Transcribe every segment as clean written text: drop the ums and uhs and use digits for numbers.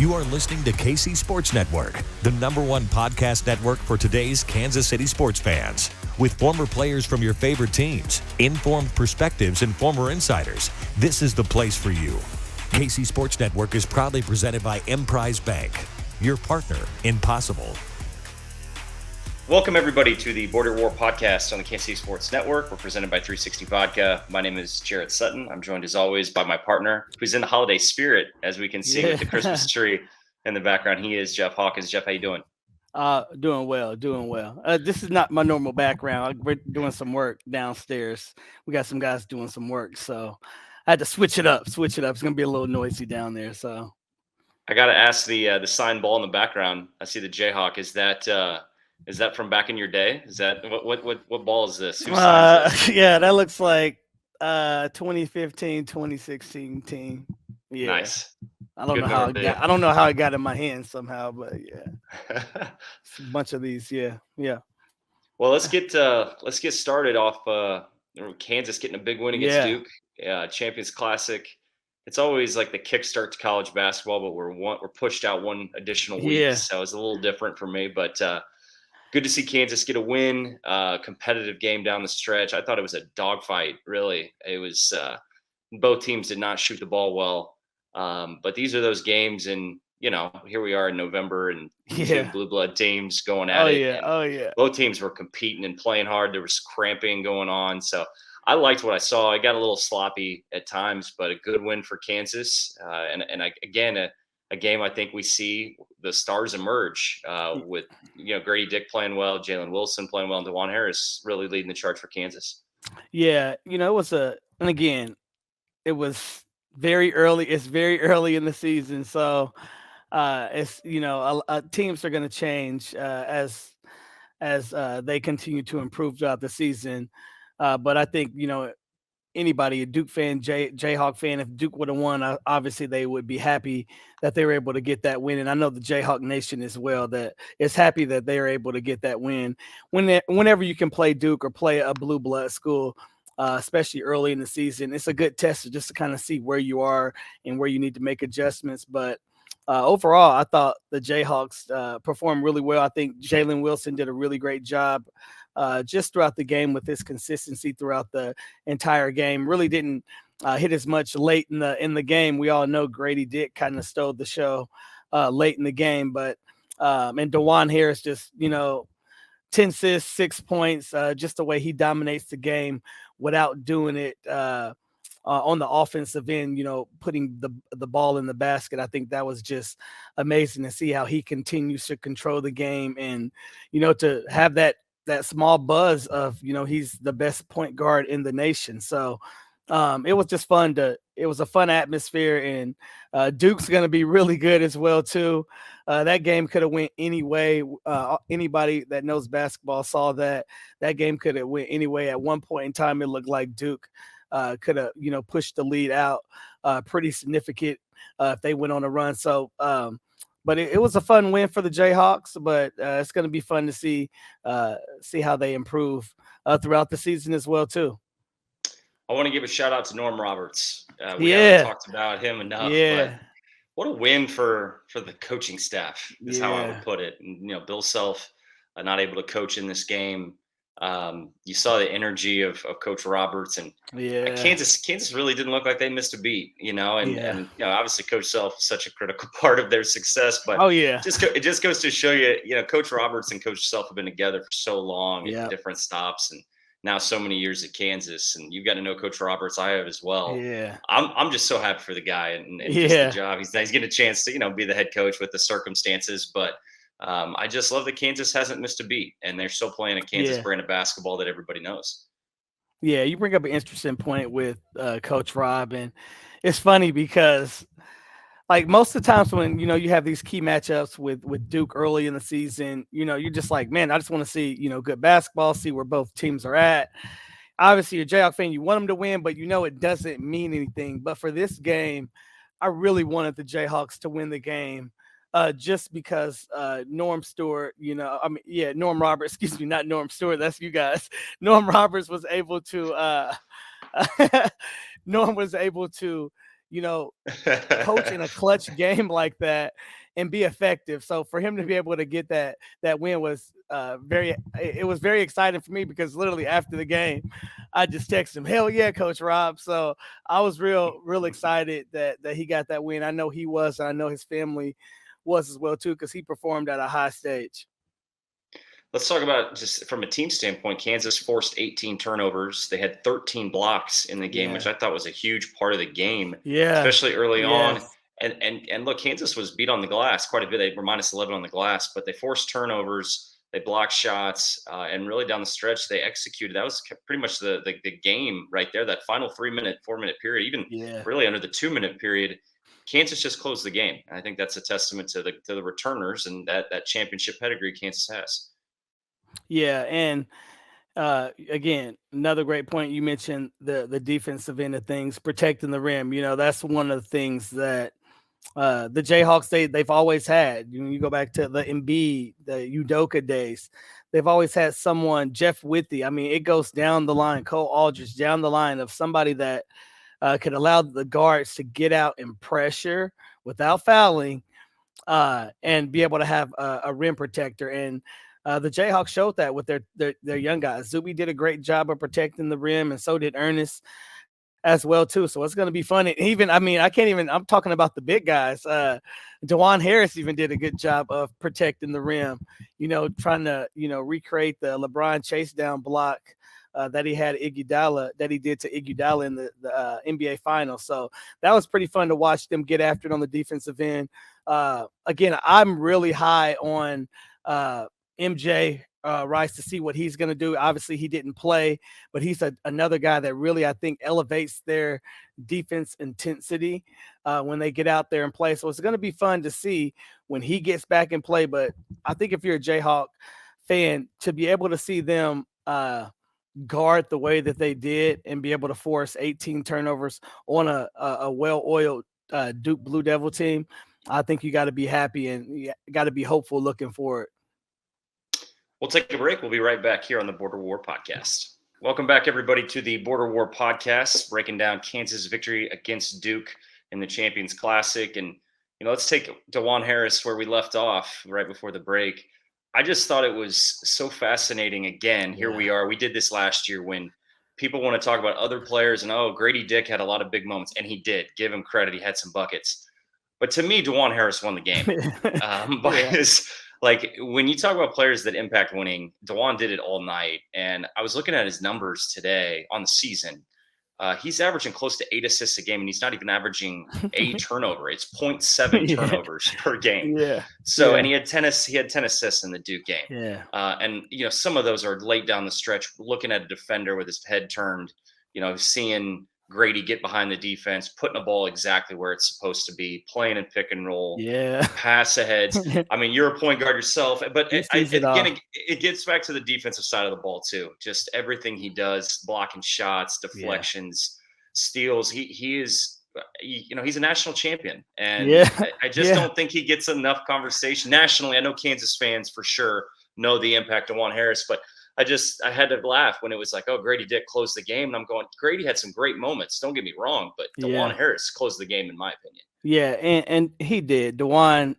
You are listening to KC Sports Network, the #1 podcast network for today's Kansas City sports fans. With former players from your favorite teams, informed perspectives, and former insiders, this is the place for you. KC Sports Network is proudly presented by Emprise Bank, your partner in possible. Welcome, everybody, to the Border War podcast on the Kansas City Sports Network. We're presented by 360 Vodka. My name is Jarrett Sutton. I'm joined, as always, by my partner, who's in the holiday spirit, as we can see with the Christmas tree in the background. He is Jeff Hawkins. Jeff, how you doing? Doing well. This is not my normal background. We're doing some work downstairs. We got some guys doing some work, so I had to switch it up. It's going to be a little noisy down there, so. I got to ask the sign ball in the background. I see the Jayhawk. Is that from back in your day? Is that what ball is this? Yeah, that looks like 2015, 2016 team. Yeah. Nice. I don't know how it got in my hand somehow, but yeah. It's a bunch of these, yeah. Well, let's get started off Kansas getting a big win against Duke. Champions Classic. It's always like the kickstart to college basketball, but we're pushed out one additional week, so it's a little different for me, but good to see Kansas get a win, competitive game down the stretch. I thought it was a dogfight, really. It was both teams did not shoot the ball well, but these are those games, and here we are in November, and two blue blood teams going at it. Oh yeah. Both teams were competing and playing hard. There was cramping going on, so I liked what I saw. It got a little sloppy at times, but a good win for Kansas, a game I think we see the stars emerge with Grady Dick playing well, Jalen Wilson playing well, and DeJuan Harris really leading the charge for Kansas. Yeah, it was very early. It's very early in the season, so teams are going to change as they continue to improve throughout the season. But I think anybody, a Duke fan, Jayhawk fan, if Duke would have won, obviously they would be happy that they were able to get that win. And I know the Jayhawk Nation as well that is happy that they are able to get that win. Whenever you can play Duke or play a blue blood school, especially early in the season, it's a good test just to kind of see where you are and where you need to make adjustments. But overall, I thought the Jayhawks performed really well. I think Jalen Wilson did a really great job just throughout the game with his consistency throughout the entire game. Really didn't hit as much late in the game. We all know Grady Dick kind of stole the show late in the game, but and DeJuan Harris just 10 assists, 6 points, just the way he dominates the game without doing it on the offensive end, putting the ball in the basket. I think that was just amazing to see how he continues to control the game and to have that small buzz of he's the best point guard in the nation. So it was just fun. It was a fun atmosphere, and Duke's going to be really good as well too. That game could have went any way. Anybody that knows basketball saw that game could have went any way. At one point in time, it looked like Duke could have pushed the lead out pretty significant if they went on a run. So but it was a fun win for the Jayhawks, but it's going to be fun to see how they improve throughout the season as well too. I want to give a shout out to Norm Roberts. We haven't talked about him enough, but what a win for the coaching staff is how I would put it. And, Bill Self not able to coach in this game. You saw the energy of Coach Roberts, and Kansas really didn't look like they missed a beat, and obviously Coach Self is such a critical part of their success, but it just goes to show you, Coach Roberts and Coach Self have been together for so long at different stops, and now so many years at Kansas, and you've got to know Coach Roberts. I have as well. Yeah, I'm just so happy for the guy and just the job. He's getting a chance to be the head coach with the circumstances, but I just love that Kansas hasn't missed a beat, and they're still playing a Kansas brand of basketball that everybody knows. Yeah, you bring up an interesting point with Coach Rob, and it's funny because, like, most of the times when you have these key matchups with Duke early in the season, you're just like, man, I just want to see good basketball, see where both teams are at. Obviously, you're a Jayhawk fan, you want them to win, but it doesn't mean anything. But for this game, I really wanted the Jayhawks to win the game. Just because Norm Stewart, Norm Roberts, excuse me, not Norm Stewart, that's you guys. Norm Roberts was able to coach in a clutch game like that and be effective. So for him to be able to get that win was very exciting for me, because literally after the game, I just texted him, "Hell yeah, Coach Rob." So I was real excited that he got that win. I know he was, and I know his family was as well too, because he performed at a high stage. Let's talk about, just from a team standpoint, Kansas forced 18 turnovers. They had 13 blocks in the game, which I thought was a huge part of the game, especially early on. And look, Kansas was beat on the glass quite a bit. They were minus 11 on the glass, but they forced turnovers, they blocked shots, and really down the stretch they executed. That was pretty much the game right there. That final 4-minute period, even really under the 2-minute period, Kansas just closed the game. And I think that's a testament to the returners and that championship pedigree Kansas has. Yeah, and again, another great point. You mentioned the defensive end of things, protecting the rim. That's one of the things that the Jayhawks they've always had. You go back to the Embiid, the Udoka days. They've always had someone, Jeff Withey. I mean, it goes down the line, Cole Aldridge, down the line, of somebody that could allow the guards to get out and pressure without fouling, and be able to have a rim protector. And the Jayhawks showed that with their young guys. Zuby did a great job of protecting the rim, and so did Ernest as well too. So it's going to be fun. I'm talking about the big guys. DeJuan Harris even did a good job of protecting the rim, trying to, recreate the LeBron chase down block that he did to Iguodala in the NBA Finals. So that was pretty fun to watch them get after it on the defensive end. Again, I'm really high on MJ Rice to see what he's going to do. Obviously, he didn't play, but he's another guy that really, I think, elevates their defense intensity when they get out there and play. So it's going to be fun to see when he gets back in play. But I think if you're a Jayhawk fan, to be able to see them guard the way that they did and be able to force 18 turnovers on a well-oiled Duke Blue Devil team, I think you got to be happy and you got to be hopeful looking forward. We'll take a break. We'll be right back here on the Border War Podcast. Welcome back, everybody, to the Border War Podcast, breaking down Kansas' victory against Duke in the Champions Classic. And, let's take DeJuan Harris where we left off right before the break. I just thought it was so fascinating. Again, here we are. We did this last year when people want to talk about other players and, Grady Dick had a lot of big moments, and he did. Give him credit. He had some buckets. But to me, DeJuan Harris won the game. Like, when you talk about players that impact winning, DeJuan did it all night. And I was looking at his numbers today on the season. He's averaging close to 8 assists a game, and he's not even averaging a turnover. It's 0.7 turnovers per game. So, and he had 10 assists in the Duke game. And, some of those are late down the stretch, looking at a defender with his head turned, seeing Grady get behind the defense, putting the ball exactly where it's supposed to be, playing in pick and roll, pass ahead. I mean, you're a point guard yourself, but again, it gets back to the defensive side of the ball too. Just everything he does, blocking shots, deflections, steals. He is, he's a national champion, and I just don't think he gets enough conversation nationally. I know Kansas fans for sure know the impact of DeJuan Harris, but I had to laugh when it was like, Grady Dick closed the game. And I'm going, Grady had some great moments. Don't get me wrong, but DeJuan Harris closed the game, in my opinion. Yeah, and he did. DeJuan,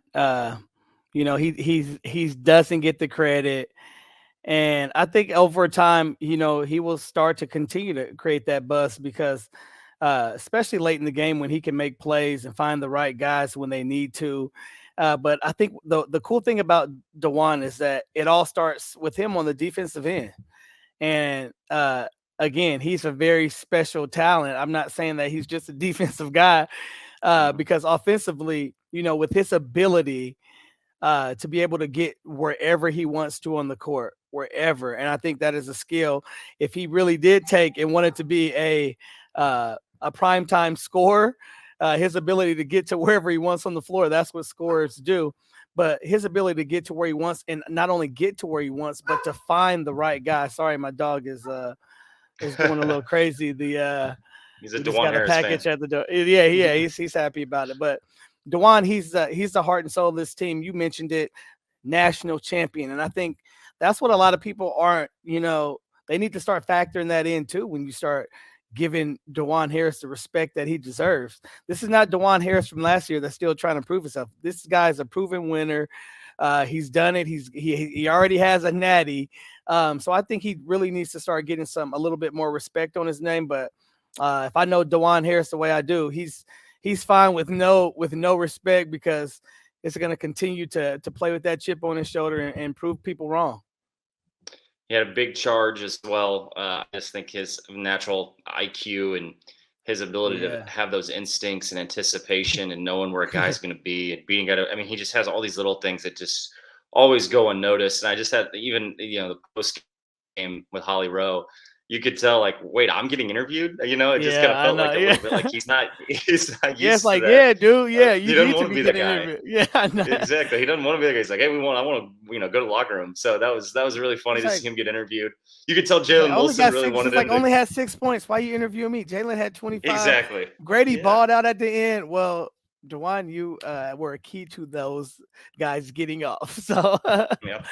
he doesn't get the credit. And I think over time, he will start to continue to create that buzz because especially late in the game when he can make plays and find the right guys when they need to. But I think the cool thing about DeJuan is that it all starts with him on the defensive end. And again, he's a very special talent. I'm not saying that he's just a defensive guy because offensively, with his ability to be able to get wherever he wants to on the court, wherever. And I think that is a skill. If he really did take and wanted to be a primetime scorer, his ability to get to wherever he wants on the floor, that's what scorers do. But his ability to get to where he wants, and not only get to where he wants, but to find the right guy. Sorry, my dog is going a little crazy. He's a DeJuan Harris package fan. At the door. Yeah, he's happy about it. But DeJuan, he's the heart and soul of this team. You mentioned it, national champion, and I think that's what a lot of people aren't. They need to start factoring that in too when you start giving DeJuan Harris the respect that he deserves. This is not DeJuan Harris from last year that's still trying to prove himself. This guy's a proven winner. He's done it. He already has a natty. So I think he really needs to start getting a little bit more respect on his name. But if I know DeJuan Harris the way I do, he's fine with no respect, because it's going to continue to play with that chip on his shoulder and prove people wrong. He had a big charge as well. I just think his natural IQ and his ability to have those instincts and anticipation and knowing where a guy's going to be and beating it. I mean, he just has all these little things that just always go unnoticed. And I just had even, the post game with Holly Rowe, you could tell, like, wait, I'm getting interviewed. It just kind of felt like a little bit like he's not used it's like, to that. Yeah, dude. Yeah, he doesn't want to be the guy. Interviewed. Yeah, I know. Exactly. He doesn't want to be the guy. He's like, hey, I want to, go to the locker room. So that was really funny to see him get interviewed. You could tell Jalen Wilson really wanted him. Only had 6 points. Why are you interviewing me? Jalen had 25. Exactly. Grady balled out at the end. Well, DeJuan, you were a key to those guys getting off. So Yep.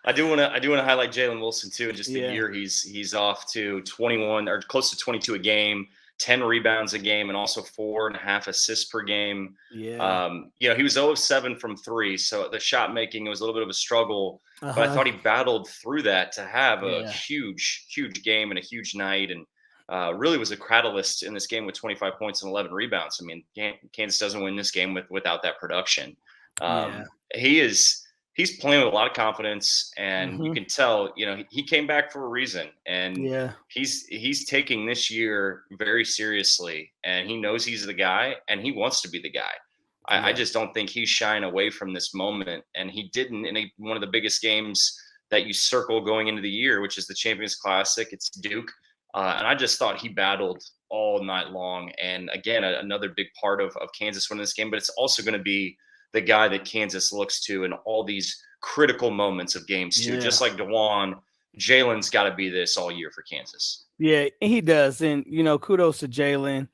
I do want to highlight Jalen Wilson too, and just the year he's off to 21 or close to 22 a game, 10 rebounds a game, and also 4.5 assists per game. Yeah. He was 0 of 7 from 3, so the shot making was a little bit of a struggle. But I thought he battled through that to have a huge game and a huge night, and really was a catalyst in this game with 25 points and 11 rebounds. I mean, Kansas doesn't win this game without that production. He's playing with a lot of confidence, and you can tell, he came back for a reason, and he's taking this year very seriously, and he knows he's the guy, and he wants to be the guy. I just don't think he's shying away from this moment, and he didn't in one of the biggest games that you circle going into the year, which is the Champions Classic. It's Duke, and I just thought he battled all night long, and again, another big part of Kansas winning this game, but it's also going to be the guy that Kansas looks to in all these critical moments of games too. Just like DeJuan, Jalen's got to be this all year for Kansas. Yeah, he does. And, kudos to Jalen,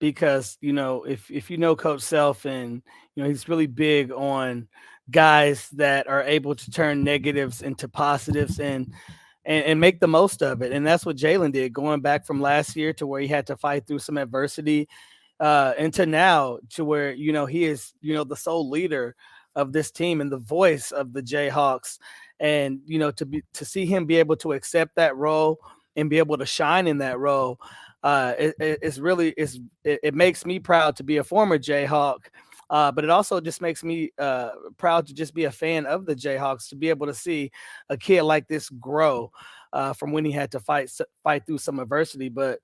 because, if you know Coach Self, and, he's really big on guys that are able to turn negatives into positives and make the most of it. And that's what Jalen did, going back from last year to where he had to fight through some adversity, into now to where, he is, the sole leader of this team and the voice of the Jayhawks. And, to see him be able to accept that role and be able to shine in that role, it makes me proud to be a former Jayhawk. But it also just makes me proud to just be a fan of the Jayhawks, to be able to see a kid like this grow from when he had to fight through some adversity. But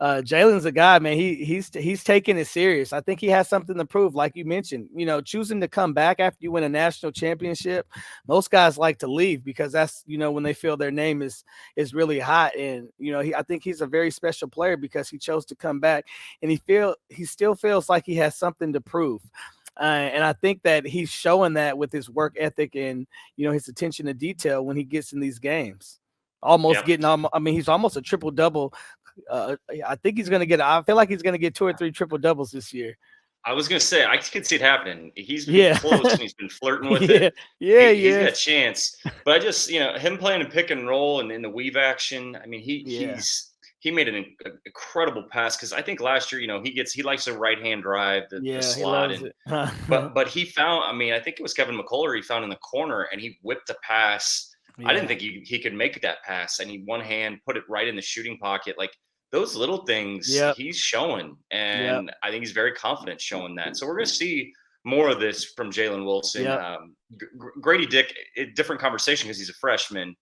Jalen's a guy, man. He's taking it serious. I think he has something to prove, like you mentioned. Choosing to come back after you win a national championship, most guys like to leave because that's when they feel their name is really hot. And I think he's a very special player because he chose to come back, and he still feels like he has something to prove. And I think that he's showing that with his work ethic and his attention to detail when he gets in these games. He's almost a triple double. I think he's going to I feel like he's going to get 2 or 3 triple doubles this year. I was going to say, I could see it happening. He's been close and he's been flirting with it. He's got a chance. But I just, him playing a pick and roll and in the weave action, I mean, he made an incredible pass, because I think last year, he likes a right hand drive, the slot, but he found, I think it was Kevin McCullough he found in the corner, and he whipped the pass. I didn't think he could make that pass, and he one hand put it right in the shooting pocket. Like, those little things he's showing, and I think he's very confident showing that. So we're going to see more of this from Jalen Wilson. Grady Dick, different conversation because he's a freshman,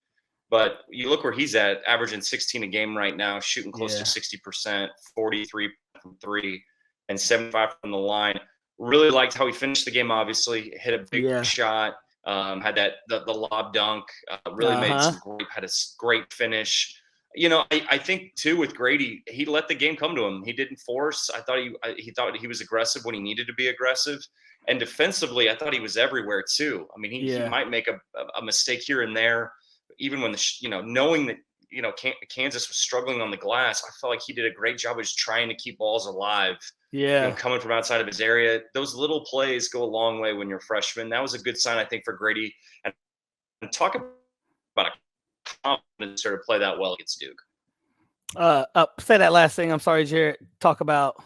but you look where he's at, averaging 16 a game right now, shooting close to 60%, 43 from 3, and 75 from the line. Really liked how he finished the game. Obviously, hit a big shot. Had the lob dunk, really had a great finish. I think too with Grady, he let the game come to him. He didn't force. I thought he thought he was aggressive when he needed to be aggressive, and defensively, I thought he was everywhere too. I mean, he might make a mistake here and there, even when knowing that Kansas was struggling on the glass. I felt like he did a great job of just trying to keep balls alive. Coming from outside of his area. Those little plays go a long way when you're a freshman. That was a good sign, I think, for Grady. And talk about a confidence to play that well against Duke. Say that last thing. I'm sorry, Jarrett. Talk about.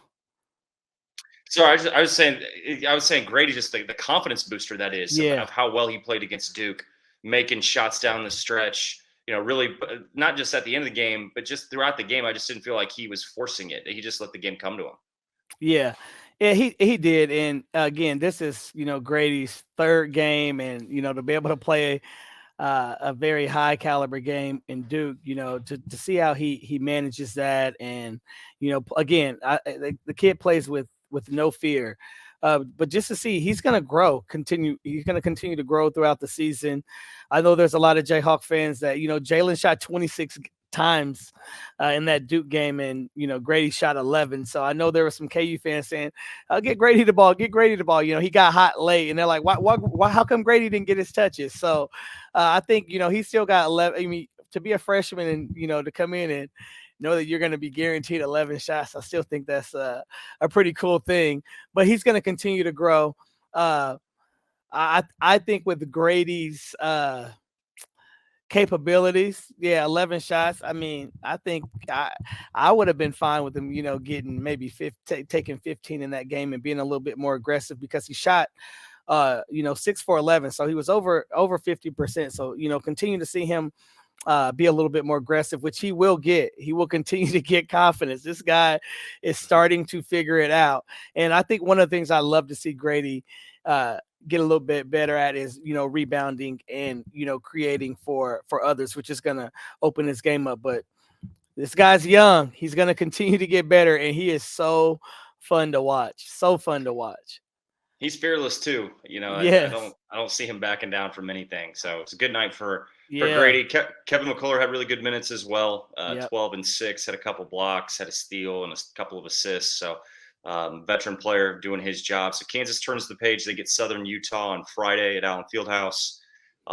Sorry, I was saying Grady, just the confidence booster that is of how well he played against Duke, making shots down the stretch. Really not just at the end of the game, but just throughout the game. I just didn't feel like he was forcing it. He just let the game come to him. Yeah, he did. And again, this is Grady's third game, and to be able to play a very high caliber game in Duke, to see how he manages that, and again, the kid plays with no fear. But just to see, he's going to grow, he's going to continue to grow throughout the season. I know there's a lot of Jayhawk fans that, Jalen shot 26 times in that Duke game, and Grady shot 11. So I know there were some KU fans saying, get Grady the ball, he got hot late, and they're like, why how come Grady didn't get his touches? So I think he still got 11. I mean, to be a freshman and to come in and know that you're going to be guaranteed 11 shots, I still think that's a pretty cool thing. But he's going to continue to grow. I think with Grady's capabilities, 11 shots. I mean, I think I would have been fine with him, getting maybe taking 15 in that game and being a little bit more aggressive, because he shot 6 for 11, so he was over 50%. So continue to see him be a little bit more aggressive, which he will get. He will continue to get confidence. This guy is starting to figure it out, and I think one of the things I love to see Grady get a little bit better at is rebounding and creating for others, which is going to open his game up. But this guy's young. He's going to continue to get better, and he is so fun to watch. He's fearless too. I don't see him backing down from anything. So it's a good night for Grady. Kevin McCullough had really good minutes as well. 12 and 6, had a couple blocks, had a steal, and a couple of assists. So veteran player doing his job. So Kansas turns the page. They get Southern Utah on Friday at Allen Fieldhouse.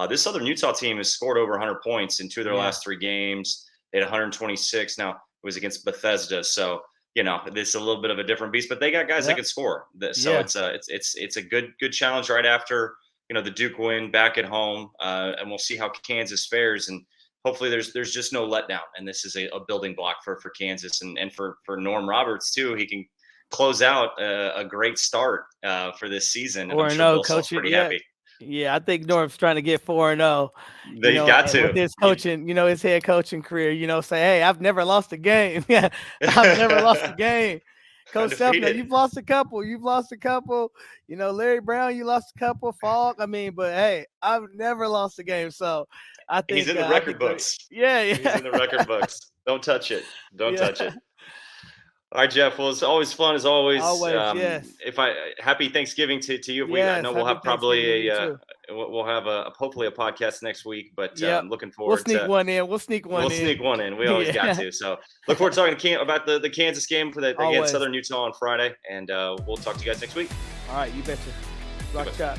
This Southern Utah team has scored over 100 points in 2 of their last 3 games. They had 126. Now, it was against Bethesda, so this is a little bit of a different beast. But they got guys that can score. So it's a good challenge right after the Duke win back at home, and we'll see how Kansas fares. And hopefully there's just no letdown. And this is a building block for Kansas and for Norm Roberts too. He can close out a great start for this season. And I'm sure Bill Self's pretty happy. Yeah, I think Norm's trying to get 4-0. They got to. With his coaching, his head coaching career, say, hey, I've never lost a game. I've never lost a game. Coach Self, you've lost a couple. Larry Brown, you lost a couple. Falk, but hey, I've never lost a game. So I think he's in the record books. Yeah. He's in the record books. Don't touch it. Touch it. All right, Jeff. Well, it's always fun as always. Yes. Happy Thanksgiving to you. I know we'll have probably we'll have hopefully a podcast next week, but I'm looking forward. We'll sneak one in. We'll sneak one in. We always got to. So look forward to talking about the Kansas game for against Southern Utah on Friday, and we'll talk to you guys next week. All right, you betcha. Rock shot.